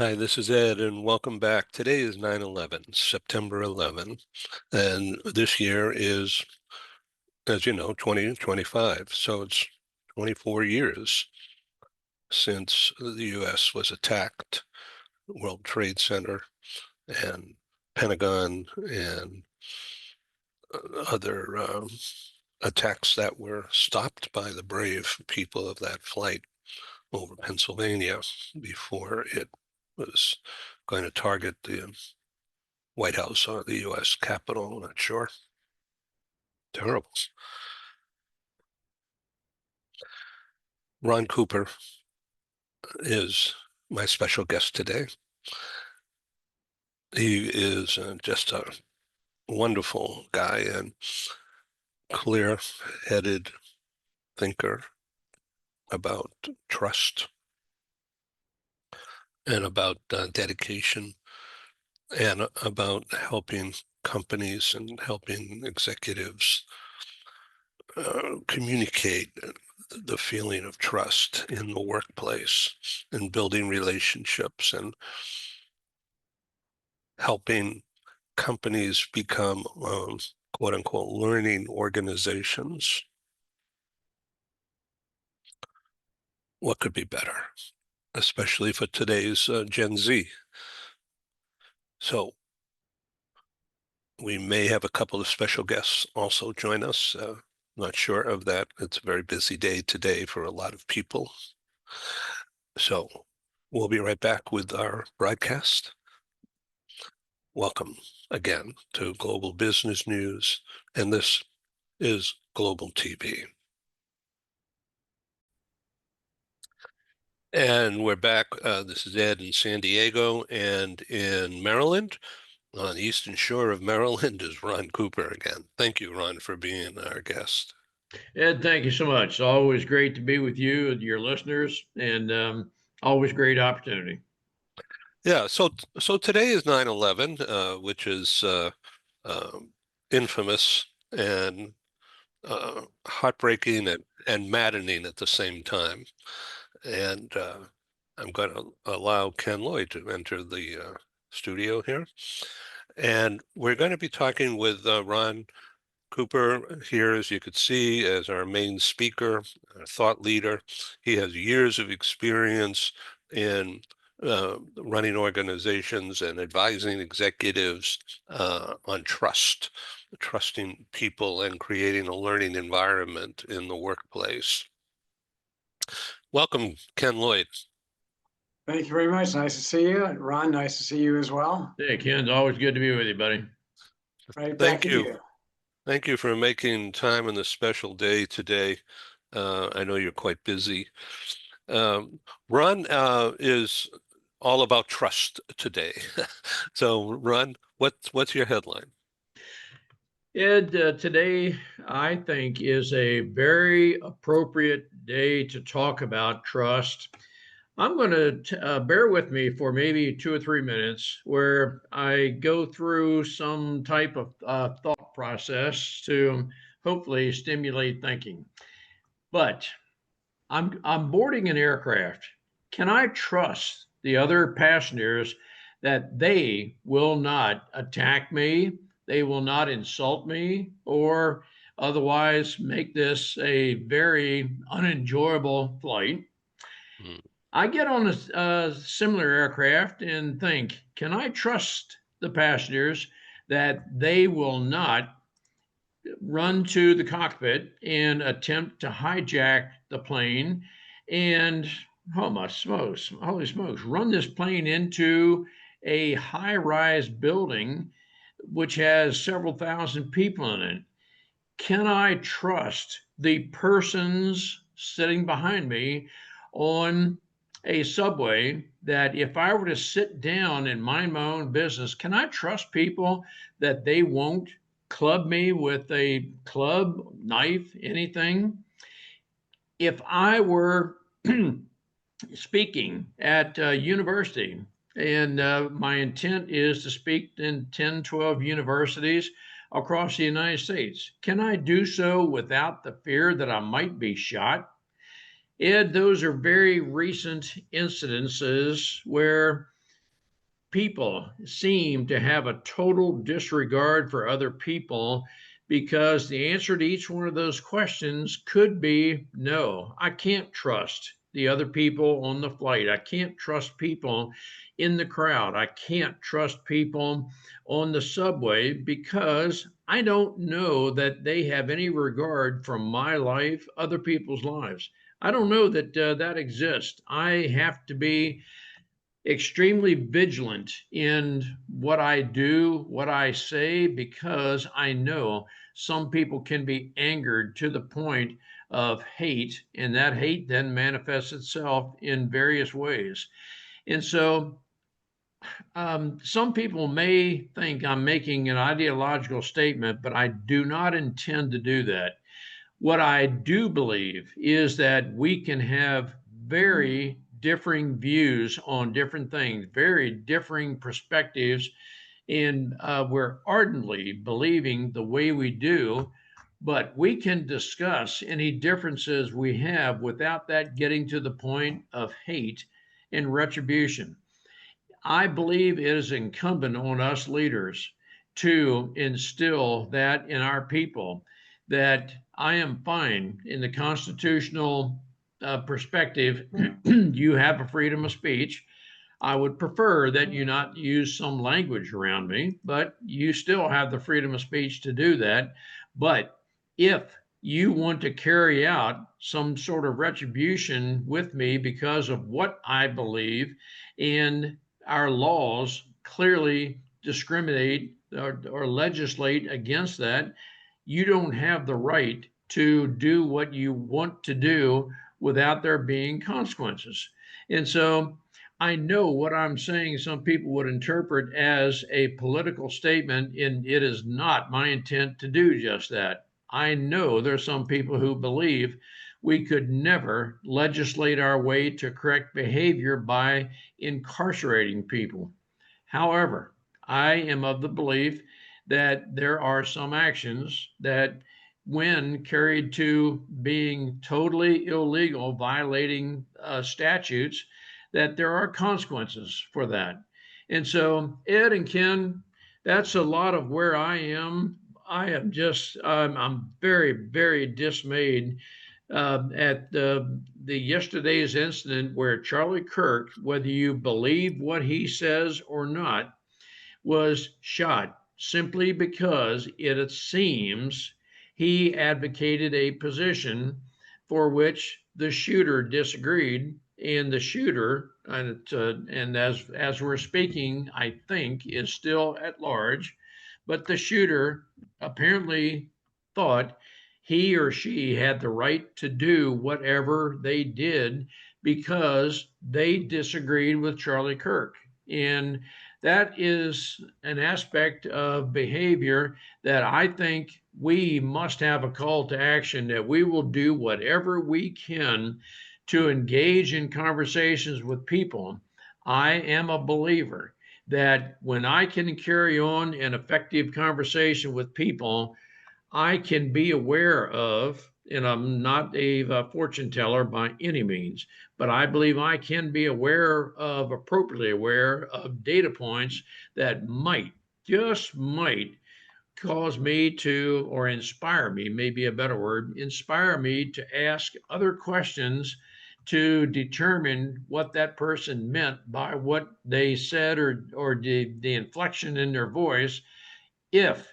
Hi, this is Ed, and welcome back. Today is 9/11, September 11, and this year is, as you know, 2025. So it's 24 years since the U.S. was attacked, World Trade Center and Pentagon and other attacks that were stopped by the brave people of that flight over Pennsylvania before it was going to target the White House or the U.S. Capitol. I'm not sure. Terrible. Ron Cooper is my special guest today. He is just a wonderful guy and clear-headed thinker about trust and about dedication and about helping companies and helping executives communicate the feeling of trust in the workplace and building relationships and helping companies become quote unquote learning organizations. What could be better, especially for today's Gen Z? So we may have a couple of special guests also join us. Not sure of that. It's a very busy day today for a lot of people. So we'll be right back with our broadcast. Welcome again to Global Business News, and this is Global TV. And we're back. This is Ed in San Diego, and in Maryland, on the eastern shore of Maryland, is Ron Cooper again. Thank you, Ron, for being our guest. Ed, thank you so much. It's always great to be with you and your listeners, and always great opportunity. Yeah, so today is 9/11, which is um, infamous and heartbreaking and maddening at the same time. And I'm going to allow Ken Lloyd to enter the studio here. And we're going to be talking with Ron Cooper here, as you could see, as our main speaker, our thought leader. He has years of experience in running organizations and advising executives on trust, trusting people and creating a learning environment in the workplace. Welcome, Ken Lloyd. Thank you very much. Nice to see you. Ron, nice to see you as well. Hey, Ken, always good to be with you, buddy. Right back Thank at you. you. Thank you for making time on this special day today. I know you're quite busy. Um, Ron is all about trust today. So, Ron, what's your headline? Ed, today I think is a very appropriate day to talk about trust. I'm going to bear with me for maybe 2 or 3 minutes where I go through some type of thought process to hopefully stimulate thinking. But I'm boarding an aircraft. Can I trust the other passengers that they will not attack me, they will not insult me, or otherwise make this a very unenjoyable flight? Hmm. I get on a similar aircraft and think, can I trust the passengers that they will not run to the cockpit and attempt to hijack the plane and oh my smokes, holy smokes, run this plane into a high rise building which has several thousand people in it? Can I trust the persons sitting behind me on a subway that if I were to sit down and mind my own business, can I trust people that they won't club me with a club, knife, anything? If I were speaking at university and my intent is to speak in 10, 12 universities across the United States, can I do so without the fear that I might be shot? Ed, those are very recent incidences where people seem to have a total disregard for other people, because the answer to each one of those questions could be no. I can't trust the other people on the flight. I can't trust people in the crowd. I can't trust people on the subway because I don't know that they have any regard for my life, other people's lives. I don't know that that exists. I have to be extremely vigilant in what I do, what I say, because I know some people can be angered to the point of hate, and that hate then manifests itself in various ways. And so some people may think I'm making an ideological statement, but I do not intend to do that. What I do believe is that we can have very differing views on different things, very differing perspectives, and we're ardently believing the way we do, but we can discuss any differences we have without that getting to the point of hate and retribution. I believe it is incumbent on us leaders to instill that in our people, that I am fine in the constitutional perspective. You have a freedom of speech. I would prefer that you not use some language around me, but you still have the freedom of speech to do that. But if you want to carry out some sort of retribution with me because of what I believe, and our laws clearly discriminate or legislate against that, you don't have the right to do what you want to do without there being consequences. And so I know what I'm saying, some people would interpret as a political statement, and it is not my intent to do just that. I know there's some people who believe we could never legislate our way to correct behavior by incarcerating people. However, I am of the belief that there are some actions that, when carried to being totally illegal, violating statutes, that there are consequences for that. And so, Ed and Ken, that's a lot of where I am. I am just, I'm very, very dismayed at the yesterday's incident where Charlie Kirk, whether you believe what he says or not, was shot simply because it seems he advocated a position for which the shooter disagreed, and the shooter, and as we're speaking, I think is still at large, but the shooter apparently thought he or she had the right to do whatever they did because they disagreed with Charlie Kirk. And that is an aspect of behavior that I think we must have a call to action, that we will do whatever we can to engage in conversations with people. I am a believer that when I can carry on an effective conversation with people, I can be aware of, and I'm not a fortune teller by any means, but I believe I can be aware of, appropriately aware of data points that might, just might, cause me to, or inspire me, maybe a better word, inspire me to ask other questions to determine what that person meant by what they said, or the inflection in their voice. If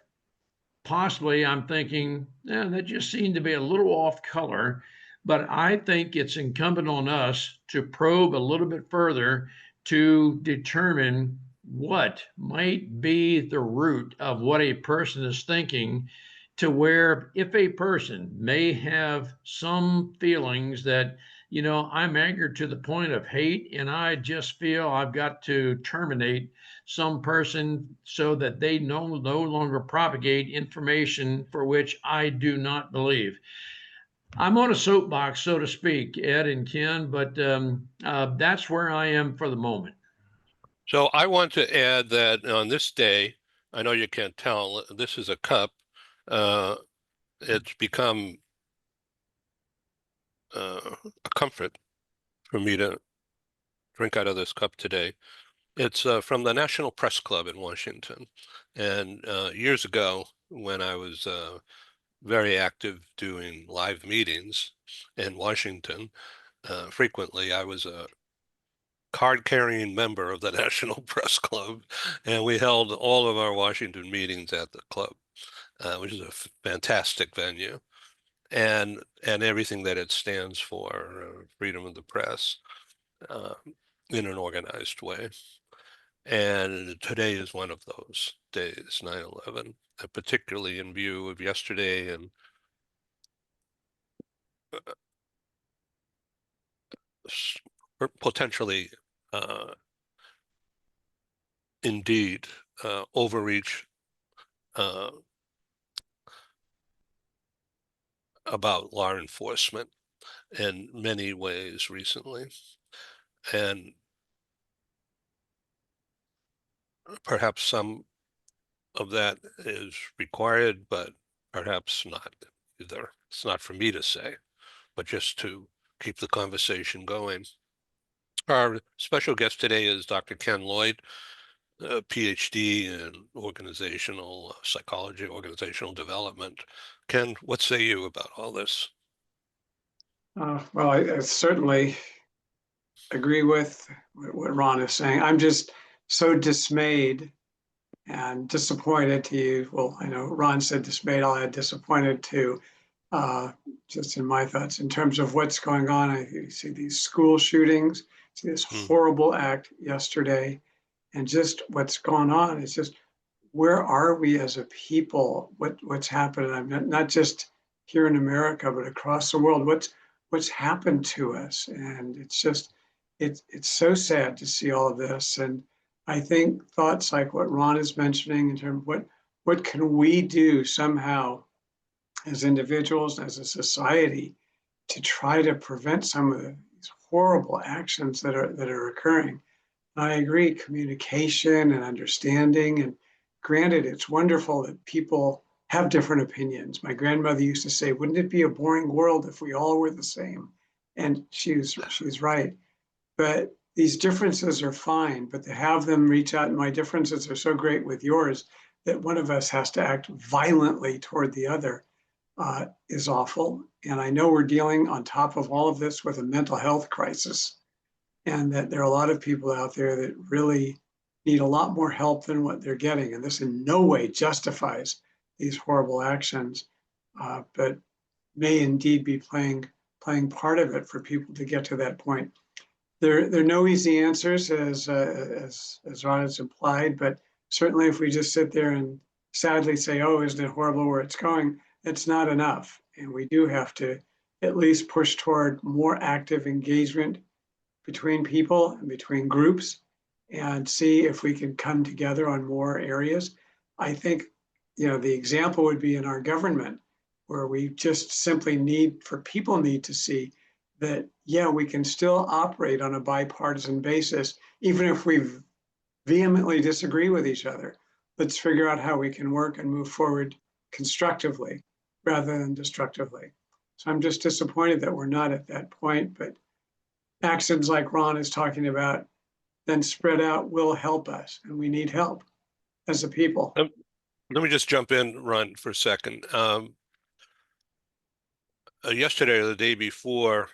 possibly I'm thinking, that just seemed to be a little off color, but I think it's incumbent on us to probe a little bit further to determine what might be the root of what a person is thinking, to where if a person may have some feelings that, I'm angered to the point of hate, and I just feel I've got to terminate some person so that they no longer propagate information for which I do not believe. I'm on a soapbox, so to speak, Ed and Ken, but that's where I am for the moment. So I want to add that on this day, I know you can't tell, this is a cup. It's become a comfort for me to drink out of this cup today. It's from the National Press Club in Washington. And years ago, when I was very active doing live meetings in Washington, frequently I was a card-carrying member of the National Press Club, and we held all of our Washington meetings at the club, which is a fantastic venue, and everything that it stands for, freedom of the press, uh, in an organized way. And today is one of those days, 9/11, particularly in view of yesterday and potentially, indeed, overreach uh, about law enforcement in many ways recently. And perhaps some of that is required, but perhaps not either. It's not for me to say, but just to keep the conversation going. Our special guest today is Dr. Ken Lloyd, a PhD in organizational psychology, organizational development. Ken, what say you about all this? Well, I certainly agree with what Ron is saying. I'm just so dismayed and disappointed to you. Well, I know Ron said dismayed, I'll add disappointed too, just in my thoughts in terms of what's going on. I see these school shootings, see this horrible act yesterday, and just what's going on. It's just, where are we as a people? What's happening? I'm not just here in America, but across the world. What's happened to us? And it's just, it's so sad to see all of this. And I think thoughts like what Ron is mentioning in terms of what can we do somehow as individuals, as a society, to try to prevent some of these horrible actions that are occurring. I agree, communication and understanding. And granted, it's wonderful that people have different opinions. My grandmother used to say, wouldn't it be a boring world if we all were the same? And she's right. But these differences are fine, but to have them reach out, and my differences are so great with yours that one of us has to act violently toward the other, is awful. And I know we're dealing on top of all of this with a mental health crisis, and that there are a lot of people out there that really need a lot more help than what they're getting. And this in no way justifies these horrible actions, but may indeed be playing part of it for people to get to that point. There are no easy answers, as Ron has implied, but certainly if we just sit there and sadly say, oh, isn't it horrible where it's going, it's not enough. And we do have to at least push toward more active engagement between people and between groups, and see if we can come together on more areas. I think, the example would be in our government, where we just simply need to see that, yeah, we can still operate on a bipartisan basis, even if we vehemently disagree with each other. Let's figure out how we can work and move forward constructively rather than destructively. So I'm just disappointed that we're not at that point, but actions like Ron is talking about, then spread out, will help us, and we need help as a people. Let me just jump in, Ron, for a second. Yesterday or the day before,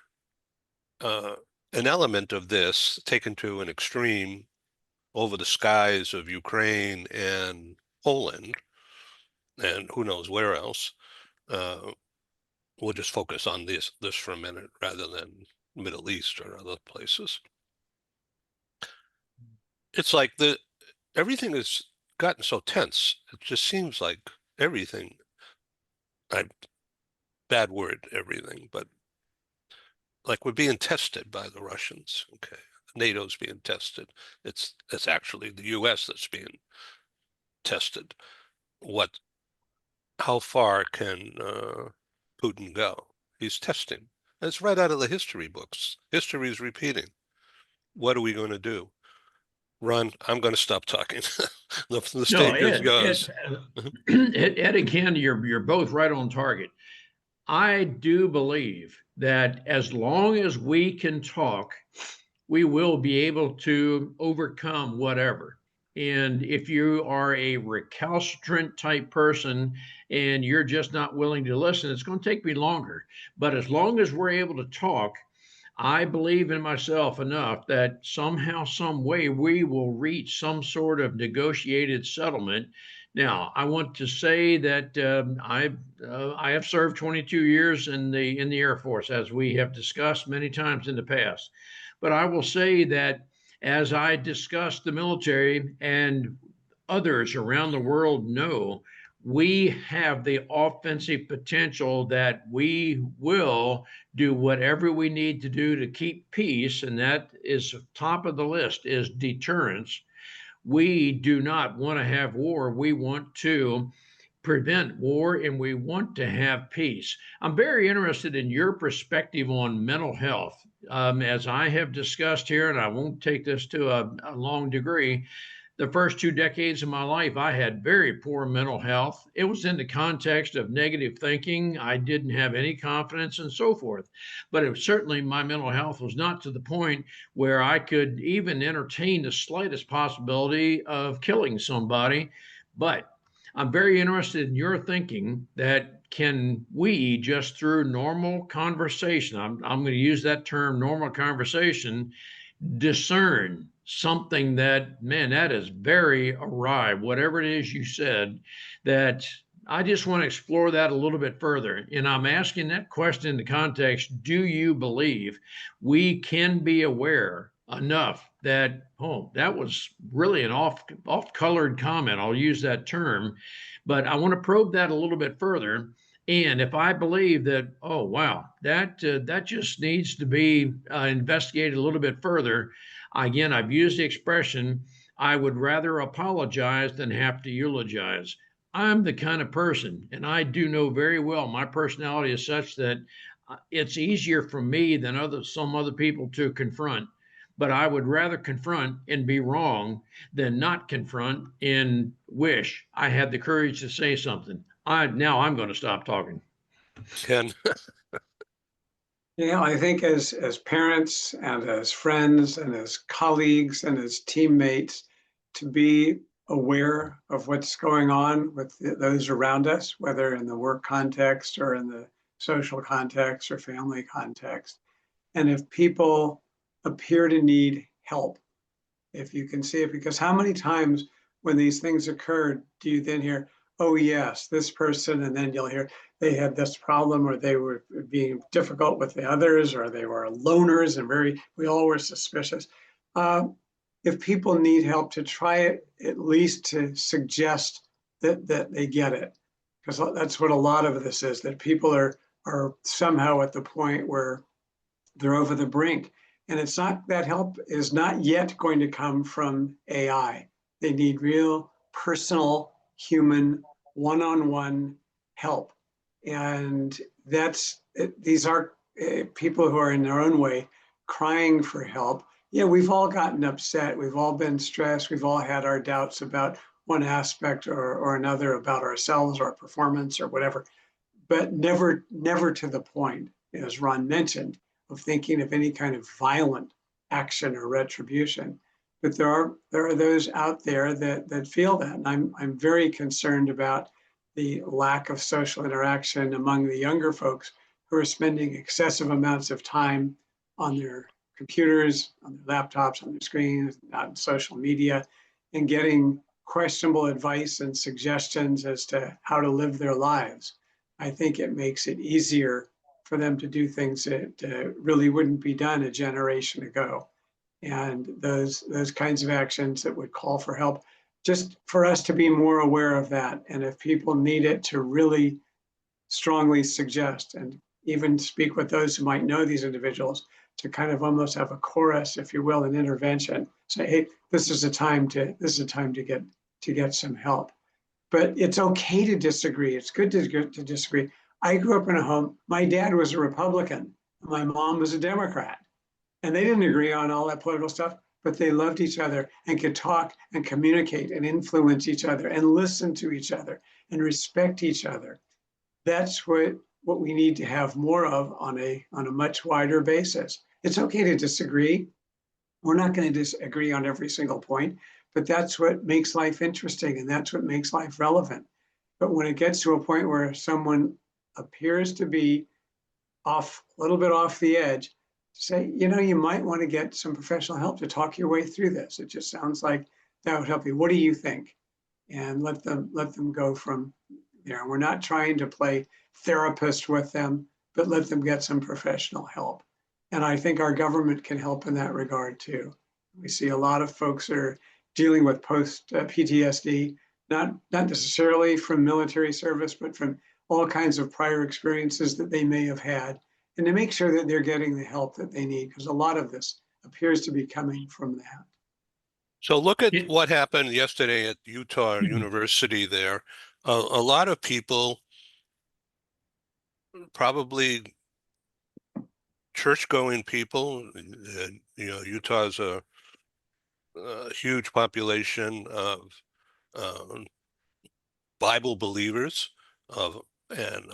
an element of this taken to an extreme over the skies of Ukraine and Poland, and who knows where else. We'll just focus on this for a minute rather than Middle East or other places. It's like everything has gotten so tense. It just seems like everything, bad word, everything, but like we're being tested by the Russians. Okay, NATO's being tested. It's actually the US that's being tested. How far can Putin go? He's testing. It's right out of the history books. History is repeating. What are we going to do? Ron, I'm going to stop talking. The stage is yours. Ed, again, you're both right on target. I do believe that as long as we can talk, we will be able to overcome whatever. And if you are a recalcitrant type person and you're just not willing to listen, it's going to take me longer. But as long as we're able to talk, I believe in myself enough that somehow, some way, we will reach some sort of negotiated settlement. Now, I want to say that I have served 22 years in the Air Force, as we have discussed many times in the past. But I will say that as I discussed the military and others around the world know, we have the offensive potential that we will do whatever we need to do to keep peace, and that is top of the list is deterrence. We do not want to have war. We want to prevent war and we want to have peace. I'm very interested in your perspective on mental health. As I have discussed here, and I won't take this to a long degree, the first 2 decades of my life, I had very poor mental health. It was in the context of negative thinking. I didn't have any confidence and so forth. But it was certainly my mental health was not to the point where I could even entertain the slightest possibility of killing somebody. But I'm very interested in your thinking that can we just through normal conversation, I'm going to use that term, normal conversation, discern something that, man, that is very awry, whatever it is you said, that I just want to explore that a little bit further. And I'm asking that question in the context, do you believe we can be aware enough that, oh, that was really an off-colored comment, I'll use that term, but I want to probe that a little bit further. And if I believe that, oh, wow, that just needs to be investigated a little bit further, again, I've used the expression, I would rather apologize than have to eulogize. I'm the kind of person, and I do know very well my personality is such that it's easier for me than some other people to confront. But I would rather confront and be wrong than not confront and wish I had the courage to say something. Now I'm going to stop talking. Ken, Yeah, I think as parents and as friends and as colleagues and as teammates, to be aware of what's going on with those around us, whether in the work context or in the social context or family context. And if people appear to need help, if you can see it, because how many times when these things occurred, do you then hear, oh yes, this person, and then you'll hear they had this problem or they were being difficult with the others or they were loners and we all were suspicious. If people need help, to try it, at least to suggest that they get it. Because that's what a lot of this is, that people are somehow at the point where they're over the brink. And it's not, that help is not yet going to come from AI. They need real personal, human, one-on-one help. And these are people who are in their own way crying for help. Yeah, we've all gotten upset. We've all been stressed. We've all had our doubts about one aspect or another about ourselves or our performance or whatever, but never to the point, as Ron mentioned, of thinking of any kind of violent action or retribution. But there are those out there that feel that. And I'm very concerned about the lack of social interaction among the younger folks who are spending excessive amounts of time on their computers, on their laptops, on their screens, on social media, and getting questionable advice and suggestions as to how to live their lives. I think it makes it easier for them to do things that really wouldn't be done a generation ago. And those kinds of actions that would call for help, just for us to be more aware of that. And if people need it, to really strongly suggest and even speak with those who might know these individuals, to kind of almost have a chorus, if you will, an intervention. Say, hey, this is a time to get some help. But it's okay to disagree. It's good to disagree. I grew up in a home, my dad was a Republican, my mom was a Democrat, and they didn't agree on all that political stuff, but they loved each other and could talk and communicate and influence each other and listen to each other and respect each other. That's what we need to have more of on a much wider basis. It's okay to disagree. We're not going to disagree on every single point, but that's what makes life interesting and that's what makes life relevant. But when it gets to a point where someone appears to be a little bit off the edge, say, you might want to get some professional help to talk your way through this. It just sounds like that would help you. What do you think? And let them go from there. We're not trying to play therapist with them, but let them get some professional help. And I think our government can help in that regard too. We see a lot of folks that are dealing with post PTSD, not necessarily from military service, but from all kinds of prior experiences that they may have had, and to make sure that they're getting the help that they need, because a lot of this appears to be coming from that. So look at Yeah. what happened yesterday at Utah University there. A lot of people, probably church-going people, Utah's a huge population of Bible believers, and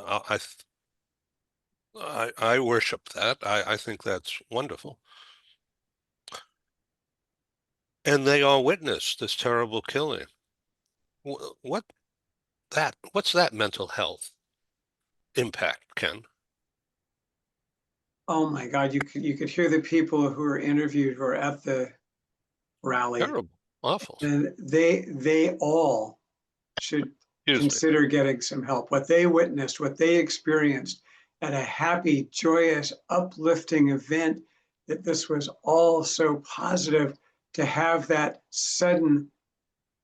I worship that. I think that's wonderful. And they all witnessed this terrible killing. What's that mental health impact, Ken? Oh my God, you could hear the people who were interviewed who were at the rally, Terrible, awful. and they all should Excuse me. consider getting some help. What they witnessed, what they experienced at a happy, joyous, uplifting event, that this was all so positive, to have that sudden,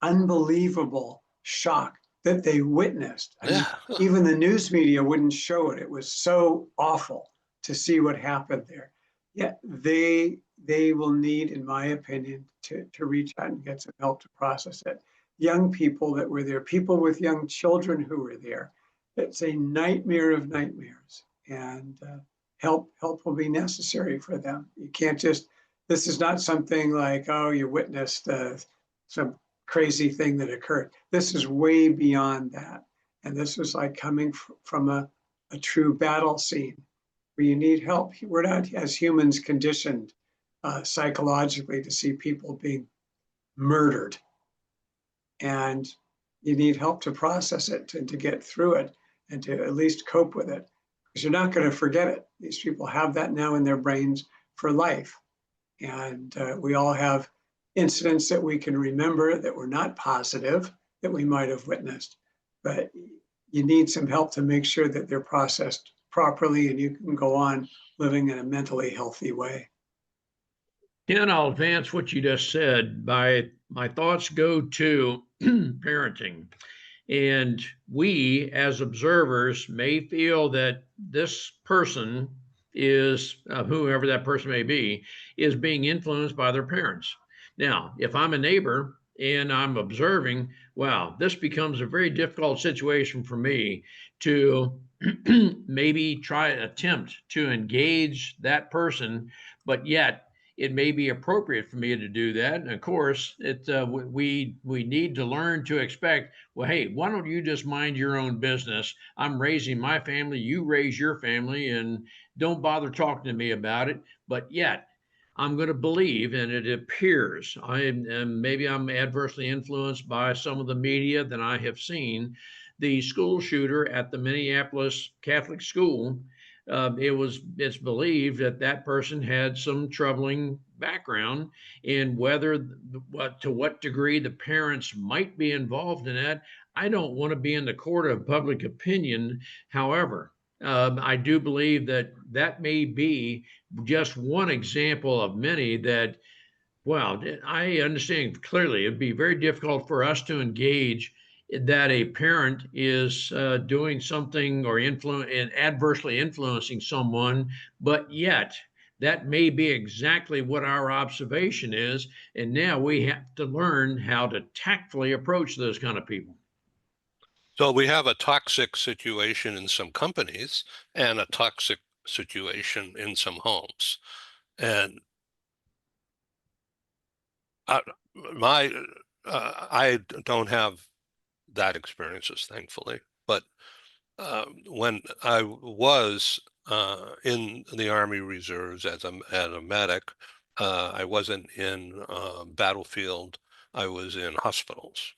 unbelievable shock that they witnessed. I mean, Yeah. even the news media wouldn't show it. It was so awful to see what happened there. Yeah, they will need, in my opinion, to reach out and get some help to process it. Young people that were there, people with young children who were there. It's a nightmare of nightmares, and help will be necessary for them. You can't just. This is not something like, oh, you witnessed some crazy thing that occurred. This is way beyond that, and this is like coming from a true battle scene where you need help. We're not, as humans, conditioned psychologically to see people being murdered. And you need help to process it and to get through it and to at least cope with it. Because you're not going to forget it. These people have that now in their brains for life. And we all have incidents that we can remember that were not positive that we might have witnessed. But you need some help to make sure that they're processed properly and you can go on living in a mentally healthy way. Ken, I'll advance what you just said. My thoughts go to parenting. And we, as observers, may feel that this person is, whoever that person may be, is being influenced by their parents. Now, if I'm a neighbor and I'm observing, wow, this becomes a very difficult situation for me to maybe attempt to engage that person, but yet it may be appropriate for me to do that. And of course, we need to learn to expect, well, hey, why don't you just mind your own business? I'm raising my family, you raise your family, and don't bother talking to me about it. But yet, I'm going to believe, and it appears maybe I'm adversely influenced by some of the media that I have seen. The school shooter at the Minneapolis Catholic school, it's believed that that person had some troubling background, and to what degree the parents might be involved in that, I don't want to be in the court of public opinion. However, I do believe that may be just one example of many that, well, I understand clearly it'd be very difficult for us to engage that a parent is doing something or adversely influencing someone, but yet that may be exactly what our observation is. And now we have to learn how to tactfully approach those kind of people. So we have a toxic situation in some companies and a toxic situation in some homes. And I don't have that experiences, thankfully. But when I was in the Army Reserves as a medic, I wasn't in battlefield. I was in hospitals.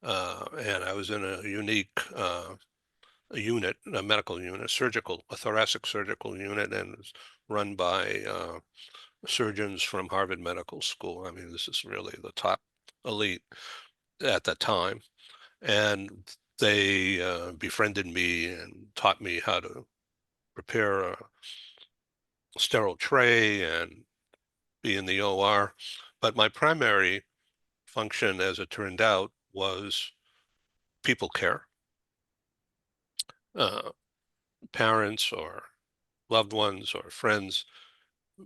And I was in a unique unit, a medical unit, a thoracic surgical unit, and it was run by surgeons from Harvard Medical School. I mean, this is really the top elite at the time. And they befriended me and taught me how to prepare a sterile tray and be in the OR. But my primary function, as it turned out, was people care. Parents or loved ones or friends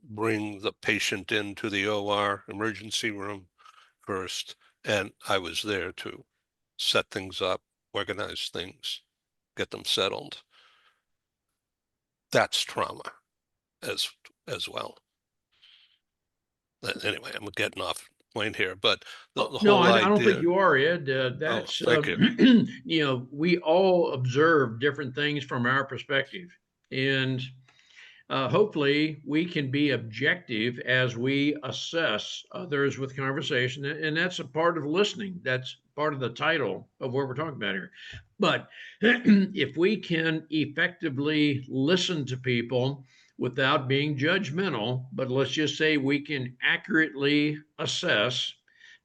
bring the patient into the OR emergency room first, and I was there to set things up, organize things, get them settled. That's trauma as well. Anyway, I'm getting off point here, but the No, whole I don't think idea. you are, Ed. Oh, That's, thank you. you know, we all observe different things from our perspective. And hopefully we can be objective as we assess others with conversation. And that's a part of listening. That's part of the title of what we're talking about here. But if we can effectively listen to people without being judgmental, but let's just say we can accurately assess.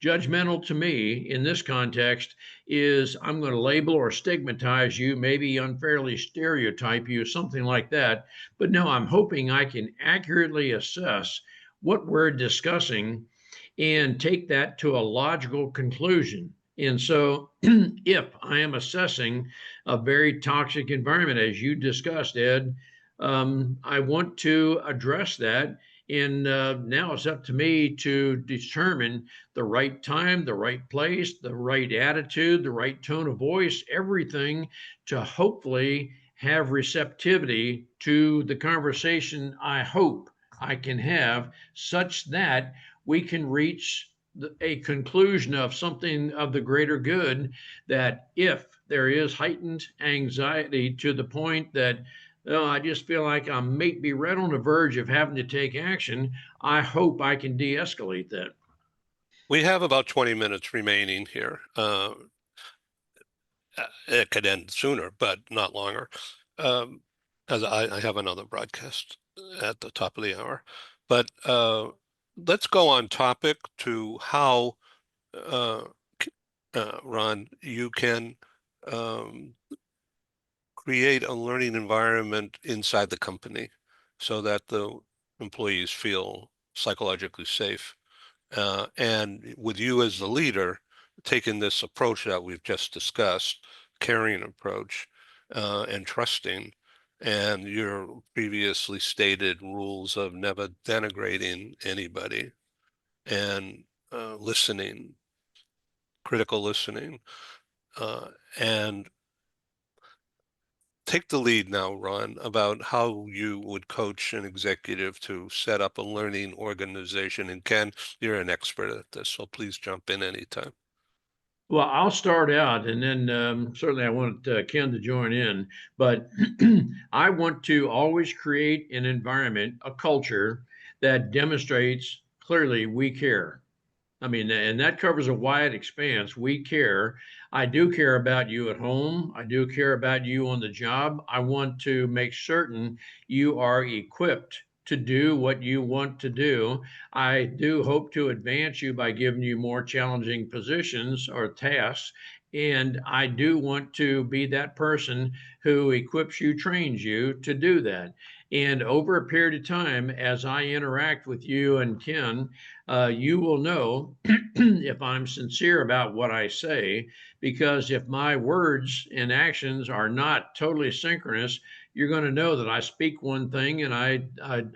Judgmental to me in this context is I'm going to label or stigmatize you, maybe unfairly stereotype you, something like that. But no, I'm hoping I can accurately assess what we're discussing and take that to a logical conclusion. And so, if I am assessing a very toxic environment, as you discussed, Ed, I want to address that. And now it's up to me to determine the right time, the right place, the right attitude, the right tone of voice, everything to hopefully have receptivity to the conversation I hope I can have, such that we can reach a conclusion of something of the greater good. That if there is heightened anxiety to the point that, oh, I just feel like I may be right on the verge of having to take action, I hope I can de-escalate that. We have about 20 minutes remaining here. It could end sooner, but not longer. As I have another broadcast at the top of the hour. But let's go on topic to how, Ron, you can create a learning environment inside the company so that the employees feel psychologically safe. And with you as the leader, taking this approach that we've just discussed, caring approach, and trusting, and your previously stated rules of never denigrating anybody, and listening, critical listening, and take the lead now, Ron, about how you would coach an executive to set up a learning organization. And Ken, you're an expert at this, so please jump in anytime. Well, I'll start out, and then certainly I want Ken to join in. But I want to always create an environment, a culture that demonstrates clearly we care. I mean, and that covers a wide expanse. We care. I do care about you at home. I do care about you on the job. I want to make certain you are equipped to do what you want to do. I do hope to advance you by giving you more challenging positions or tasks. And I do want to be that person who equips you, trains you to do that. And over a period of time, as I interact with you and Ken, you will know if I'm sincere about what I say, because if my words and actions are not totally synchronous, you're going to know that I speak one thing and I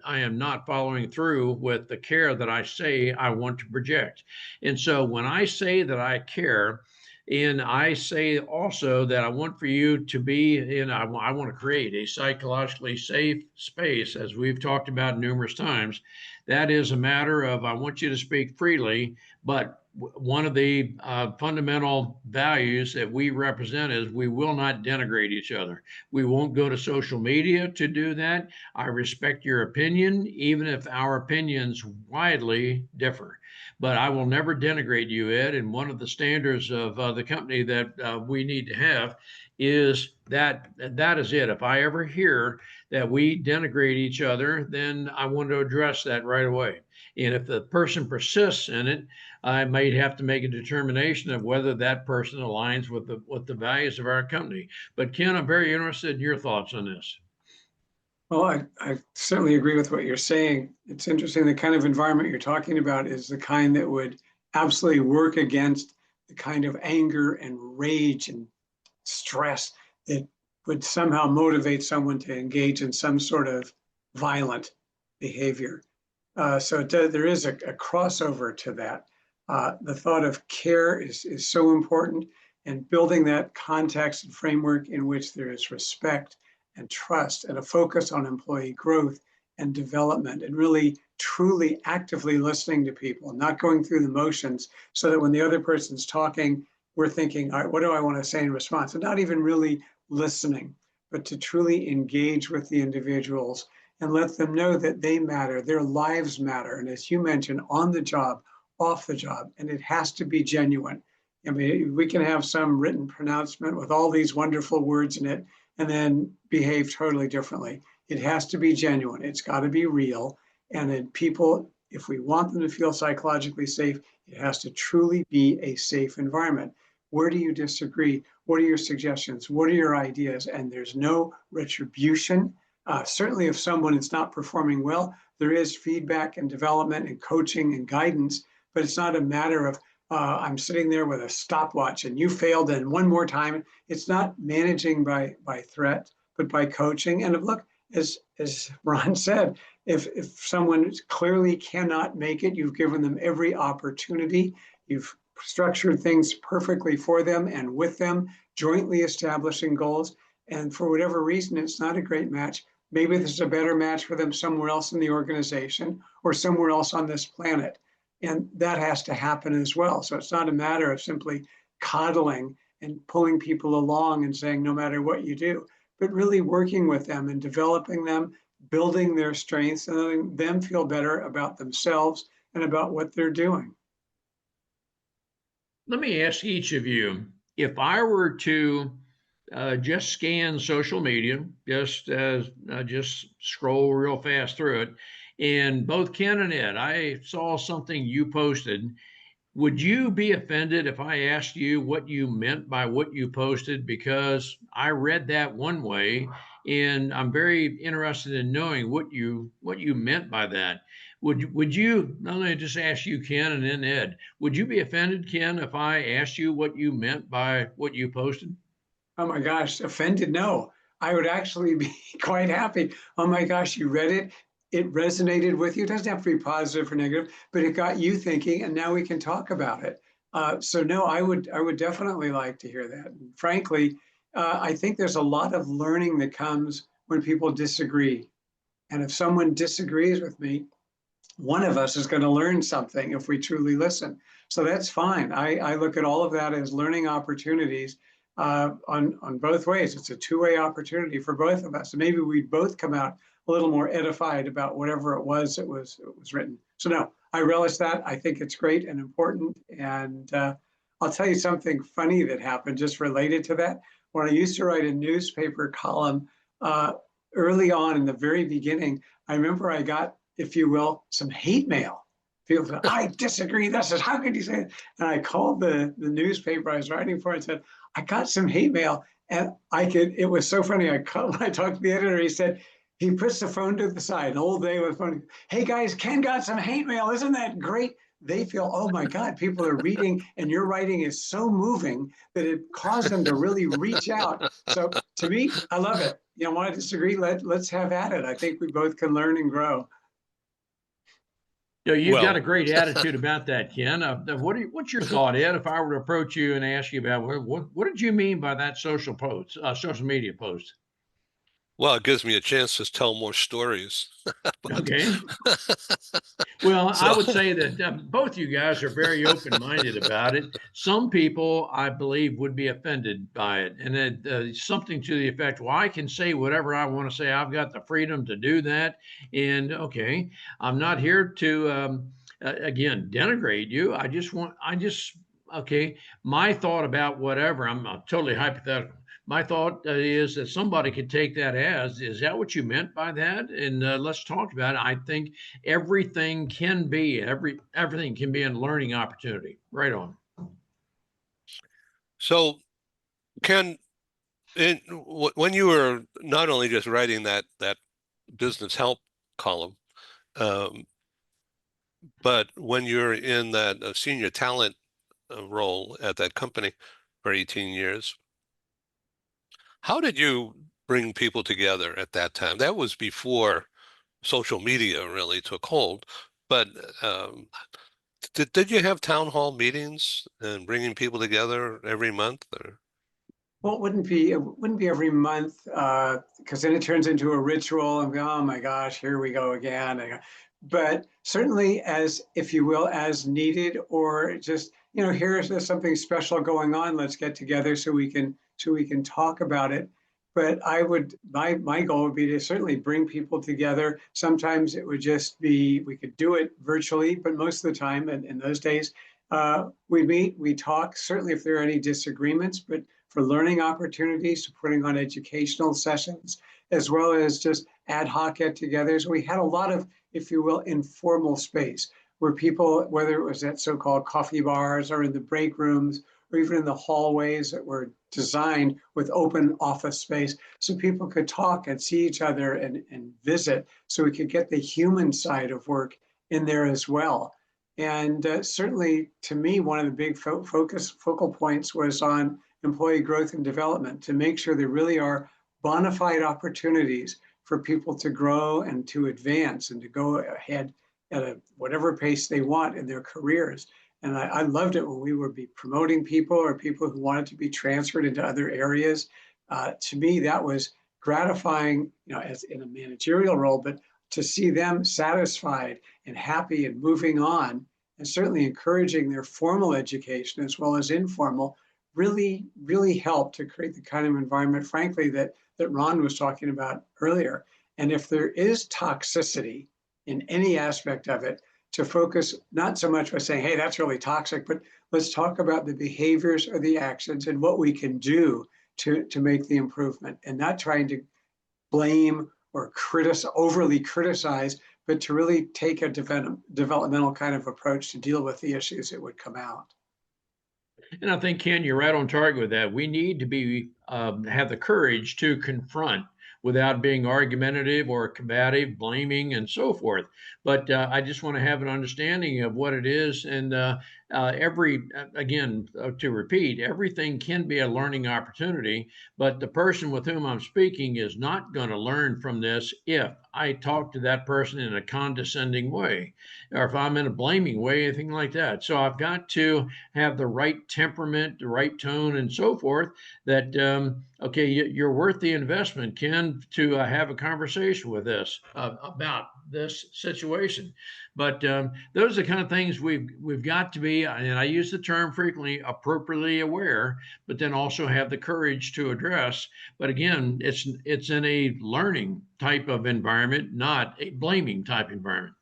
am not following through with the care that I say I want to project. And so when I say that I care, and I say also that I want for you to be in, I want to create a psychologically safe space, as we've talked about numerous times. That is a matter of, I want you to speak freely, but one of the fundamental values that we represent is we will not denigrate each other. We won't go to social media to do that. I respect your opinion, even if our opinions widely differ. But I will never denigrate you, Ed. And one of the standards of the company that we need to have is that is it. If I ever hear that we denigrate each other, then I want to address that right away. And if the person persists in it, I might have to make a determination of whether that person aligns with the values of our company. But Ken, I'm very interested in your thoughts on this. Well, I certainly agree with what you're saying. It's interesting, the kind of environment you're talking about is the kind that would absolutely work against the kind of anger and rage and stress that would somehow motivate someone to engage in some sort of violent behavior. So there is a crossover to that. The thought of care is so important, and building that context and framework in which there is respect and trust and a focus on employee growth and development, and really truly actively listening to people, not going through the motions, so that when the other person's talking, we're thinking, all right, what do I want to say in response? And not even really listening, but to truly engage with the individuals and let them know that they matter, their lives matter. And as you mentioned, on the job, off the job, and it has to be genuine. I mean, we can have some written pronouncement with all these wonderful words in it and then behave totally differently. It has to be genuine. It's got to be real. And then people, if we want them to feel psychologically safe, it has to truly be a safe environment. Where do you disagree? What are your suggestions? What are your ideas? And there's no retribution. Certainly if someone is not performing well, there is feedback and development and coaching and guidance, but it's not a matter of I'm sitting there with a stopwatch and you failed and one more time. It's not managing by threat, but by coaching. And look, as Ron said, if someone clearly cannot make it, you've given them every opportunity. You've structured things perfectly for them and with them, jointly establishing goals. And for whatever reason, it's not a great match. Maybe there's a better match for them somewhere else in the organization or somewhere else on this planet. And that has to happen as well. So it's not a matter of simply coddling and pulling people along and saying, no matter what you do, but really working with them and developing them, building their strengths, and letting them feel better about themselves and about what they're doing. Let me ask each of you, if I were to just scan social media, just scroll real fast through it, and both Ken and Ed, I saw something you posted. Would you be offended if I asked you what you meant by what you posted? Because I read that one way, and I'm very interested in knowing what you meant by that. Would you, let me just ask you, Ken, and then Ed, would you be offended, Ken, if I asked you what you meant by what you posted? Oh my gosh, offended? No, I would actually be quite happy. Oh my gosh, you read it. It resonated with you. It doesn't have to be positive or negative, but it got you thinking, and now we can talk about it. So no, I would definitely like to hear that. And frankly, I think there's a lot of learning that comes when people disagree. And if someone disagrees with me, one of us is going to learn something if we truly listen. So that's fine. I look at all of that as learning opportunities on both ways. It's a two-way opportunity for both of us. And maybe we both come out a little more edified about whatever it was written. So no, I relish that. I think it's great and important. And I'll tell you something funny that happened just related to that. When I used to write a newspaper column early on in the very beginning, I remember I got, if you will, some hate mail. People said, I disagree. This is, how could you say it? And I called the newspaper I was writing for and said, I got some hate mail. And it was so funny. When I talked to the editor, he said, he puts the phone to the side, an old day with phone. Hey guys, Ken got some hate mail. Isn't that great? They feel, oh my God, people are reading and your writing is so moving that it caused them to really reach out. So to me, I love it. You want to disagree? Let's have at it. I think we both can learn and grow. Yeah, you've Well, got a great attitude about that, Ken. What's your thought, Ed? If I were to approach you and ask you about what did you mean by that social media post? Well, it gives me a chance to tell more stories. But Okay. Well, I so would say that both you guys are very open-minded about it. Some people, I believe, would be offended by it, and something to the effect, "Well, I can say whatever I want to say. I've got the freedom to do that." And okay, I'm not here to again denigrate you. Okay. My thought about whatever. I'm totally hypothetical. My thought is that somebody could take that as, is that what you meant by that? And let's talk about it. I think everything can be a learning opportunity. Right on. so Ken, when you were not only just writing that business help column, um, but when you're in that senior talent role at that company for 18 years, how did you bring people together at that time? That was before social media really took hold, but did you have town hall meetings and bringing people together every month? Or? Well, it wouldn't be every month, because then it turns into a ritual and oh my gosh, here we go again. But certainly as, if you will, as needed, or just, here's something special going on, let's get together so we can talk about it. But my goal would be to certainly bring people together. Sometimes it would just be, we could do it virtually, but most of the time, in those days, we meet, we talk, certainly if there are any disagreements, but for learning opportunities, putting on educational sessions, as well as just ad hoc get-togethers. We had a lot of, if you will, informal space where people, whether it was at so-called coffee bars or in the break rooms, or even in the hallways that were designed with open office space, so people could talk and see each other and visit, so we could get the human side of work in there as well. And certainly, to me, one of the big focal points was on employee growth and development, to make sure there really are bona fide opportunities for people to grow and to advance and to go ahead at whatever pace they want in their careers. And I loved it when we would be promoting people or people who wanted to be transferred into other areas. To me, that was gratifying, as in a managerial role, but to see them satisfied and happy and moving on, and certainly encouraging their formal education as well as informal, really, really helped to create the kind of environment, frankly, that Ron was talking about earlier. And if there is toxicity in any aspect of it, to focus not so much by saying, hey, that's really toxic, but let's talk about the behaviors or the actions and what we can do to make the improvement, and not trying to blame or overly criticize, but to really take a developmental kind of approach to deal with the issues that would come out. And I think, Ken, you're right on target with that. We need to be have the courage to confront without being argumentative or combative, blaming, and so forth. But I just want to have an understanding of what it is. And to repeat, everything can be a learning opportunity. But the person with whom I'm speaking is not going to learn from this if I talk to that person in a condescending way, or if I'm in a blaming way, anything like that. So I've got to have the right temperament, the right tone, and so forth. That okay, you're worth the investment, Ken, to have a conversation with us about this situation. But those are the kind of things we've got to be, and I use the term frequently, appropriately aware, but then also have the courage to address. But again, it's in a learning type of environment, not a blaming type environment.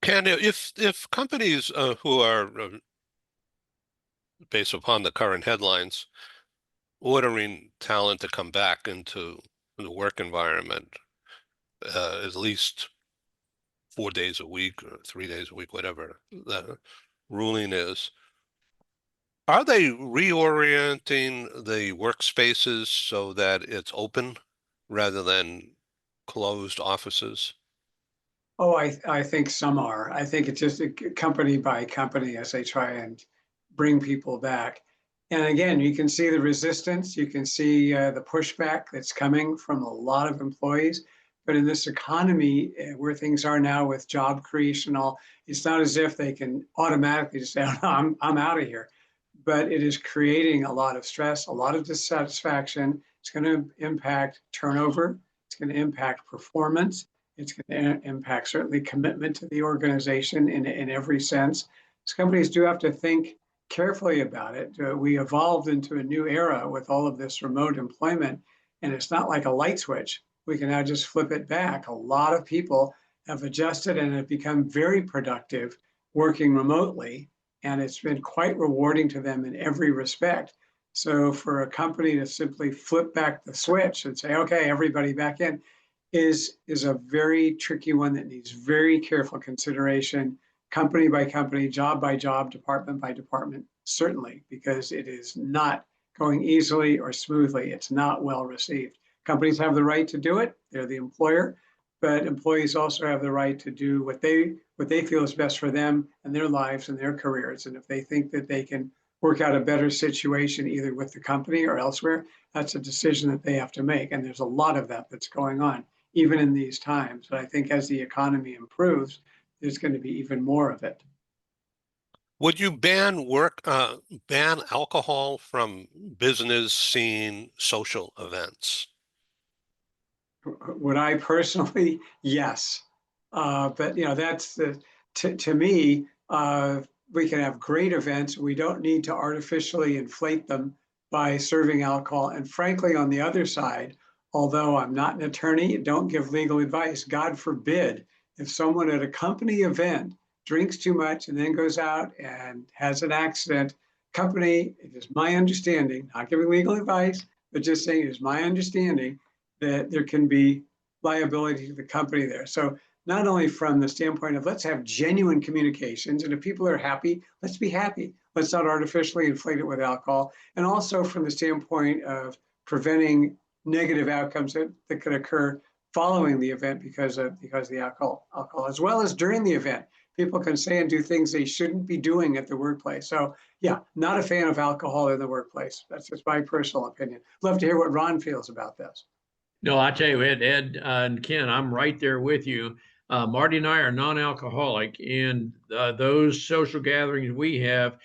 Can if companies who are based upon the current headlines ordering talent to come back into the work environment at least 4 days a week or 3 days a week, whatever the ruling is, are they reorienting the workspaces so that it's open rather than closed offices? Oh, I think some are. I think it's just company by company as they try and bring people back. And again, you can see the resistance, you can see the pushback that's coming from a lot of employees. But in this economy where things are now with job creation, all, it's not as if they can automatically just say, oh, I'm out of here. But it is creating a lot of stress, a lot of dissatisfaction. It's It's going to impact turnover. It's going to impact performance. It's going to impact certainly commitment to the organization in every sense. So companies do have to think carefully about it. We evolved into a new era with all of this remote employment, and it's not like a light switch. We can now just flip it back. A lot of people have adjusted and have become very productive working remotely, and it's been quite rewarding to them in every respect. So for a company to simply flip back the switch and say, okay, everybody back in, is a very tricky one that needs very careful consideration, company by company, job by job, department by department, certainly, because it is not going easily or smoothly. It's not well received. Companies have the right to do it. They're the employer, but employees also have the right to do what they feel is best for them and their lives and their careers. And if they think that they can work out a better situation either with the company or elsewhere, that's a decision that they have to make. And there's a lot of that that's going on, even in these times. But I think as the economy improves, there's going to be even more of it. Would you ban alcohol from business scene social events? Would I personally? Yes. But that's to me, we can have great events. We don't need to artificially inflate them by serving alcohol. And frankly, on the other side, although I'm not an attorney, don't give legal advice. God forbid if someone at a company event drinks too much and then goes out and has an accident. Company, it is my understanding, not giving legal advice, but just saying it is my understanding that there can be liability to the company there. So not only from the standpoint of let's have genuine communications, and if people are happy, let's be happy. Let's not artificially inflate it with alcohol. And also from the standpoint of preventing negative outcomes that could occur following the event because of the alcohol, as well as during the event. People can say and do things they shouldn't be doing at the workplace. So yeah, not a fan of alcohol in the workplace. That's just my personal opinion. Love to hear what Ron feels about this. No, I tell you, Ed and Ken, I'm right there with you. Marty and I are non-alcoholic, and those social gatherings we have,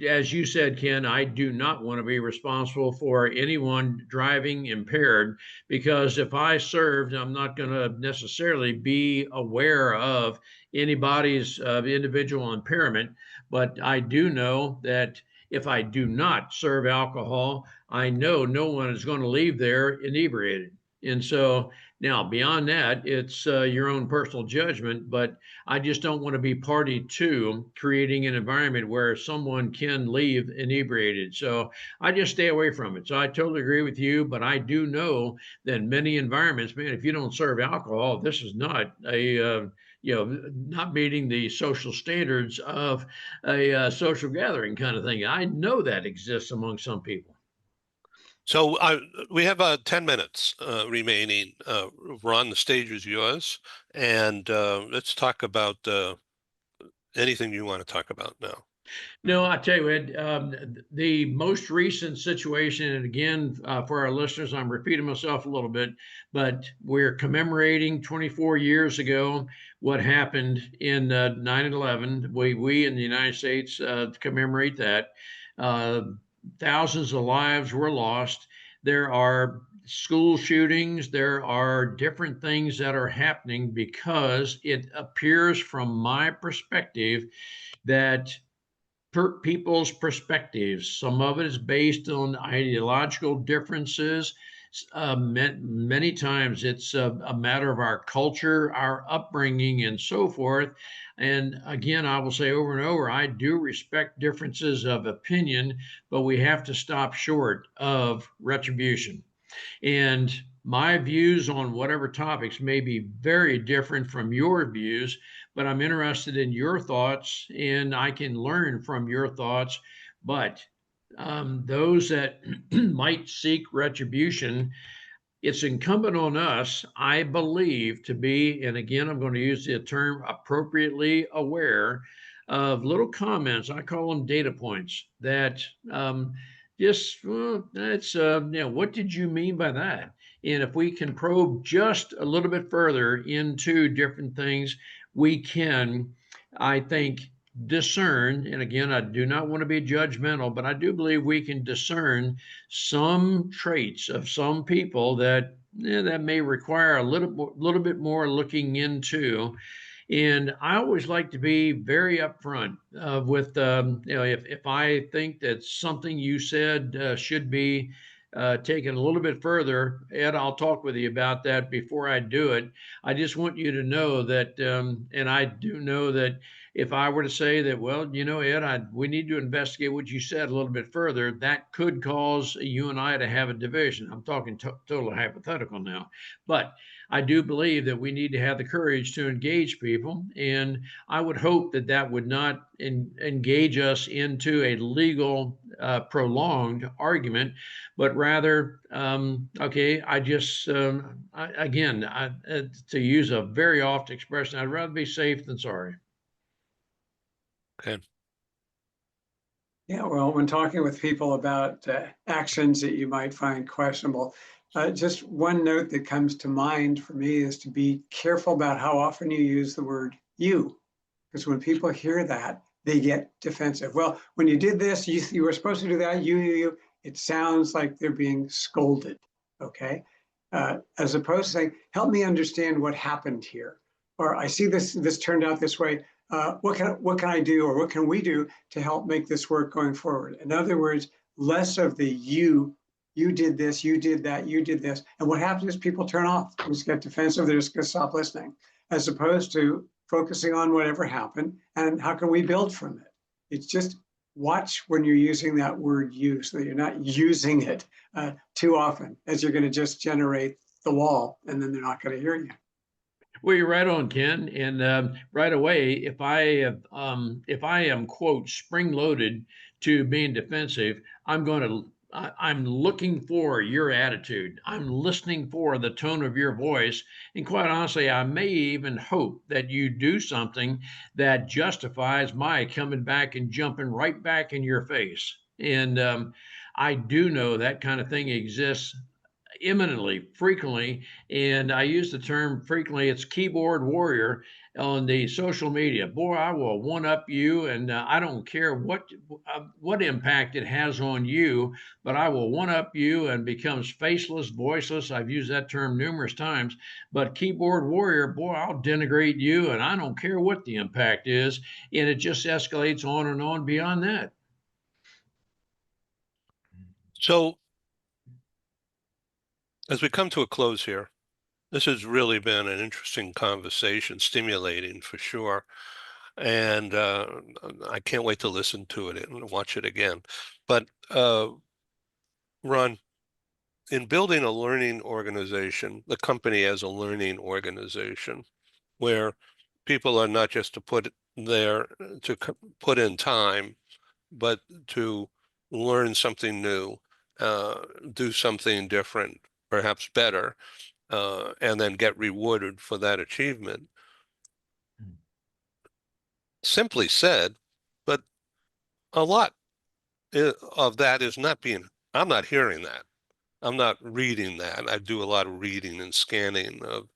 as you said, Ken, I do not want to be responsible for anyone driving impaired, because if I served, I'm not going to necessarily be aware of anybody's individual impairment. But I do know that if I do not serve alcohol, I know no one is going to leave there inebriated. And so now beyond that, it's your own personal judgment, but I just don't want to be party to creating an environment where someone can leave inebriated. So I just stay away from it. So I totally agree with you, but I do know that many environments, man, if you don't serve alcohol, this is not a, not meeting the social standards of a social gathering kind of thing. I know that exists among some people. So we have 10 minutes remaining. Ron, the stage is yours. And let's talk about anything you want to talk about now. No, I tell you, Ed, the most recent situation, and again, for our listeners, I'm repeating myself a little bit, but we're commemorating 24 years ago what happened in 9/11. We in the United States commemorate that. Thousands of lives were lost. There are school shootings. There are different things that are happening because it appears from my perspective that people's perspectives, some of it is based on ideological differences. Many times it's a matter of our culture, our upbringing, and so forth. And again, I will say over and over, I do respect differences of opinion, but we have to stop short of retribution. And my views on whatever topics may be very different from your views, but I'm interested in your thoughts and I can learn from your thoughts. But those that might seek retribution, it's incumbent on us, I believe, to be, and again, I'm going to use the term appropriately aware of little comments. I call them data points that what did you mean by that? And if we can probe just a little bit further into different things, we can, I think, discern, and again, I do not want to be judgmental, but I do believe we can discern some traits of some people that that may require a little bit more looking into. And I always like to be very upfront with, if I think that something you said should be taken a little bit further, Ed, I'll talk with you about that before I do it. I just want you to know that, and I do know that if I were to say that, well, Ed, we need to investigate what you said a little bit further, that could cause you and I to have a division. I'm talking totally hypothetical now, but I do believe that we need to have the courage to engage people. And I would hope that that would not engage us into a legal, prolonged argument, but rather, okay, to use a very oft expression, I'd rather be safe than sorry. Okay. Yeah, well, when talking with people about actions that you might find questionable, just one note that comes to mind for me is to be careful about how often you use the word you. Because when people hear that, they get defensive. Well, when you did this, you were supposed to do that, you. It sounds like they're being scolded, okay? As opposed to saying, help me understand what happened here. Or I see this turned out this way. What can I do, or what can we do to help make this work going forward? In other words, less of the you did this, you did that, you did this. And what happens is people turn off, they just get defensive, they're just gonna stop listening, as opposed to focusing on whatever happened and how can we build from it. It's just watch when you're using that word you, so that you're not using it too often, as you're gonna just generate the wall and then they're not gonna hear you. Well, you're right on, Ken. And right away, if I am quote spring loaded to being defensive, I'm looking for your attitude. I'm listening for the tone of your voice, and quite honestly, I may even hope that you do something that justifies my coming back and jumping right back in your face. And I do know that kind of thing exists imminently, frequently, and I use the term frequently. It's keyboard warrior on the social media. Boy, I will one up you, and I don't care what impact it has on you, but I will one up you and becomes faceless, voiceless. I've used that term numerous times. But keyboard warrior, boy, I'll denigrate you, and I don't care what the impact is, and it just escalates on and on beyond that. So as we come to a close here, this has really been an interesting conversation, stimulating for sure. And I can't wait to listen to it and watch it again. But Ron, in building a learning organization, the company as a learning organization, where people are not just to put there to put in time, but to learn something new, do something different, perhaps better, and then get rewarded for that achievement. Simply said, but a lot of that is not being, I'm not hearing that. I'm not reading that. I do a lot of reading and scanning of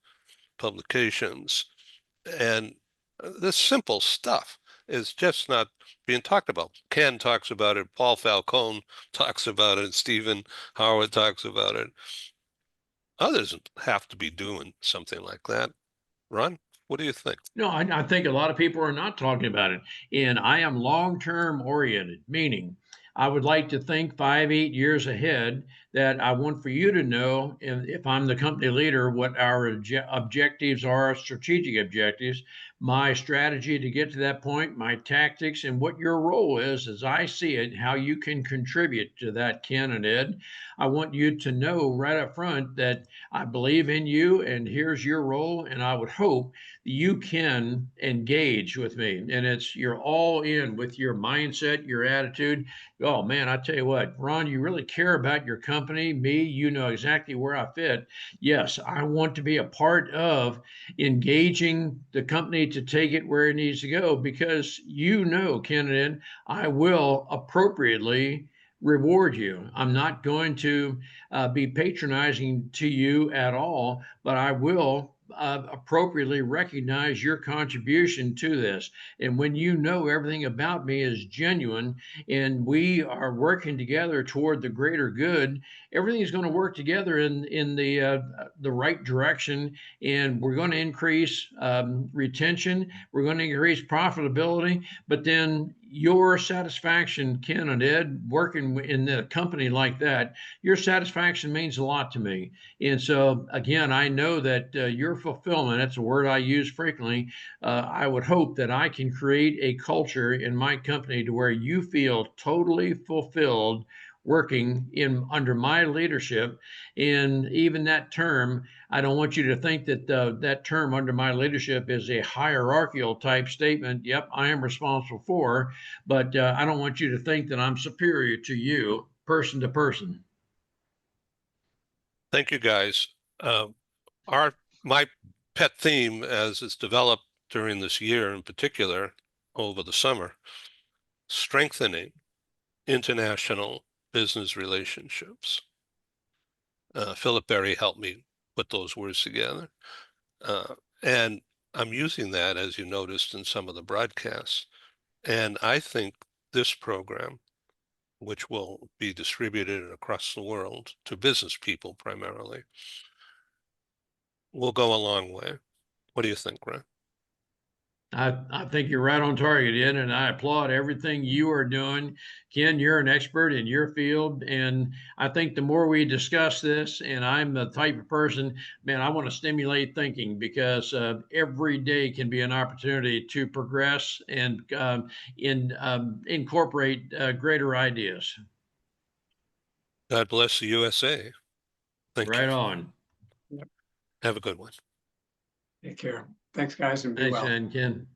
publications. And this simple stuff is just not being talked about. Ken talks about it. Paul Falcone talks about it. Stephen Howard talks about it. Others have to be doing something like that. Ron, what do you think? No, I think a lot of people are not talking about it. And I am long-term oriented, meaning I would like to think 5, 8 years ahead, that I want for you to know, if I'm the company leader, what our objectives are, strategic objectives, my strategy to get to that point, my tactics, and what your role is as I see it, how you can contribute to that, Ken and Ed. I want you to know right up front that I believe in you, and here's your role. And I would hope you can engage with me, and you're all in with your mindset, your attitude. Oh man, I tell you what, Ron, you really care about your company, me, you know exactly where I fit. Yes, I want to be a part of engaging the company to take it where it needs to go, because Ken, I will appropriately reward you. I'm not going to be patronizing to you at all, but I will appropriately recognize your contribution to this. And when you know everything about me is genuine and we are working together toward the greater good, everything's going to work together in the right direction, and we're going to increase retention. We're going to increase profitability, but then your satisfaction, Ken and Ed, working in a company like that, your satisfaction means a lot to me. And so, again, I know that your fulfillment, that's a word I use frequently. I would hope that I can create a culture in my company to where you feel totally fulfilled working in under my leadership. And even that term, I don't want you to think that that term under my leadership is a hierarchical type statement. Yep, I am responsible for, but I don't want you to think that I'm superior to you, person to person. Thank you, guys. My pet theme, as it's developed during this year in particular, over the summer, strengthening international business relationships. Philip Berry helped me put those words together. And I'm using that, as you noticed in some of the broadcasts. And I think this program, which will be distributed across the world to business people primarily, will go a long way. What do you think, Ray? I think you're right on target, Ed, and I applaud everything you are doing. Ken, you're an expert in your field, and I think the more we discuss this, and I'm the type of person, man, I want to stimulate thinking because every day can be an opportunity to progress and incorporate greater ideas. God bless the USA. Thank Right you. on. Have a good one. Take care. Thanks, guys, and be Thanks, well. Ken.